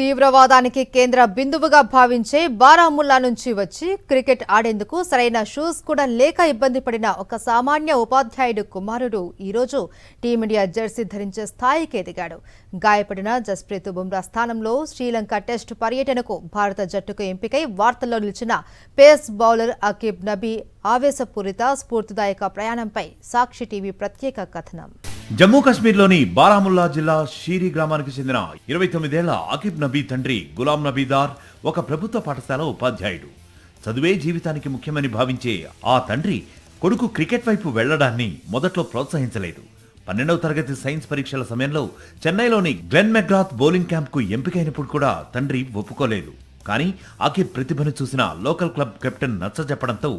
తీవ్రవాదానికి కేంద్ర బిందువుగా భావించే బారాముల్లా నుంచి వచ్చి క్రికెట్ ఆడేందుకు సరైన షూస్ కూడా లేక ఇబ్బంది పడిన ఒక సామాన్య ఉపాధ్యాయుడు కుమారుడు ఈరోజు టీమిండియా జెర్సీ ధరించే స్థాయికి ఎదిగాడు. గాయపడిన జస్ప్రీత్ బుమ్రా స్థానంలో శ్రీలంక టెస్టు పర్యటనకు భారత జట్టుకు ఎంపికై వార్తల్లో నిలిచిన పేస్ బౌలర్ అకీబ్ నబీ ఆవేశపూరిత స్ఫూర్తిదాయక ప్రయాణంపై సాక్షి టీవీ ప్రత్యేక కథనం. జమ్మూ కాశ్మీర్లోని బారాముల్లా జిల్లా షీరీ గ్రామానికి చెందిన 29 ఏళ్ల అకీబ్ నబీ తండ్రి గులాం నబీదార్ ఒక ప్రభుత్వ పాఠశాల ఉపాధ్యాయుడు. చదువే జీవితానికి ముఖ్యమని భావించే ఆ తండ్రి కొడుకు క్రికెట్ వైపు వెళ్లడాన్ని మొదట్లో ప్రోత్సహించలేదు. 12వ తరగతి సైన్స్ పరీక్షల సమయంలో చెన్నైలోని గ్లెన్ మెగ్రాత్ బౌలింగ్ క్యాంప్కు ఎంపికైనప్పుడు కూడా తండ్రి ఒప్పుకోలేదు. కానీ అకీబ్ ప్రతిభను చూసిన లోకల్ క్లబ్ కెప్టెన్ నచ్చజెప్పడంతో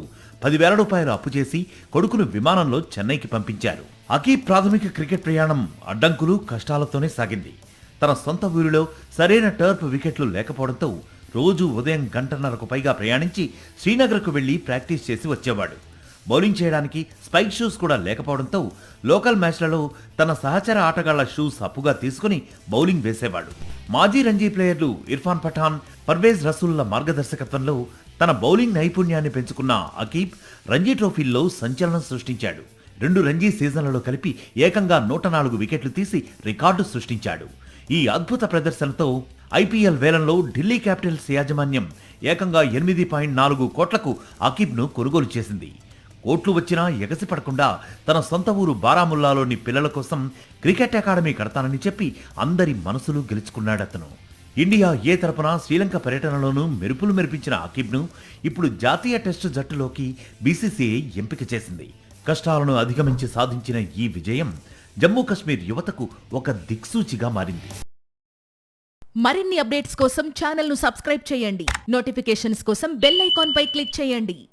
10,000 రూపాయలు అప్పు చేసి కొడుకును విమానంలో చెన్నైకి పంపించారు. అకీబ్ ప్రాథమిక క్రికెట్ ప్రయాణం అడ్డంకులు కష్టాలతోనే సాగింది. తన సొంత ఊరిలో సరైన టర్ఫ్ వికెట్లు లేకపోవడంతో రోజు ఉదయం 1.5 పైగా ప్రయాణించి శ్రీనగర్కు వెళ్లి ప్రాక్టీస్ చేసి వచ్చేవాడు. బౌలింగ్ చేయడానికి స్పైక్ షూస్ కూడా లేకపోవడంతో లోకల్ మ్యాచ్లలో తన సహచర ఆటగాళ్ల షూస్ అప్పుగా తీసుకుని బౌలింగ్ వేసేవాడు. మాజీ రంజీ ప్లేయర్లు ఇర్ఫాన్ పఠాన్, పర్వేజ్ రసూల్ల మార్గదర్శకత్వంలో తన బౌలింగ్ నైపుణ్యాన్ని పెంచుకున్న అకీబ్ రంజీ ట్రోఫీల్లో సంచలనం సృష్టించాడు. 2 రంజీ సీజన్లలో కలిపి ఏకంగా 104 వికెట్లు తీసి రికార్డు సృష్టించాడు. ఈ అద్భుత ప్రదర్శనతో ఐపీఎల్ వేలంలో ఢిల్లీ క్యాపిటల్స్ యాజమాన్యం ఏకంగా 8.4 కోట్లకు అకీబ్ను కొనుగోలు చేసింది. కోట్లు వచ్చినా ఎగసి పడకుండా తన సొంత ఊరు బారాముల్లాలోని పిల్లల కోసం క్రికెట్ అకాడమీ కడతానని చెప్పి అందరి మనసులు గెలుచుకున్నాడతను. ఇండియా ఏ తరపున శ్రీలంక పర్యటనలోనూ మెరుపులు మెరిపించిన అకీబ్ను ఇప్పుడు జాతీయ టెస్టు జట్టులోకి బీసీసీఐ ఎంపిక చేసింది. కష్టాలను అధిగమించి సాధించిన ఈ విజయం జమ్మూ కశ్మీర్ యువతకు ఒక దిక్సూచిగా మారింది. మరిన్ని అప్డేట్స్ కోసం ఛానల్ ను సబ్స్క్రైబ్ చేయండి. నోటిఫికేషన్స్ కోసం బెల్ ఐకాన్ పై క్లిక్ చేయండి.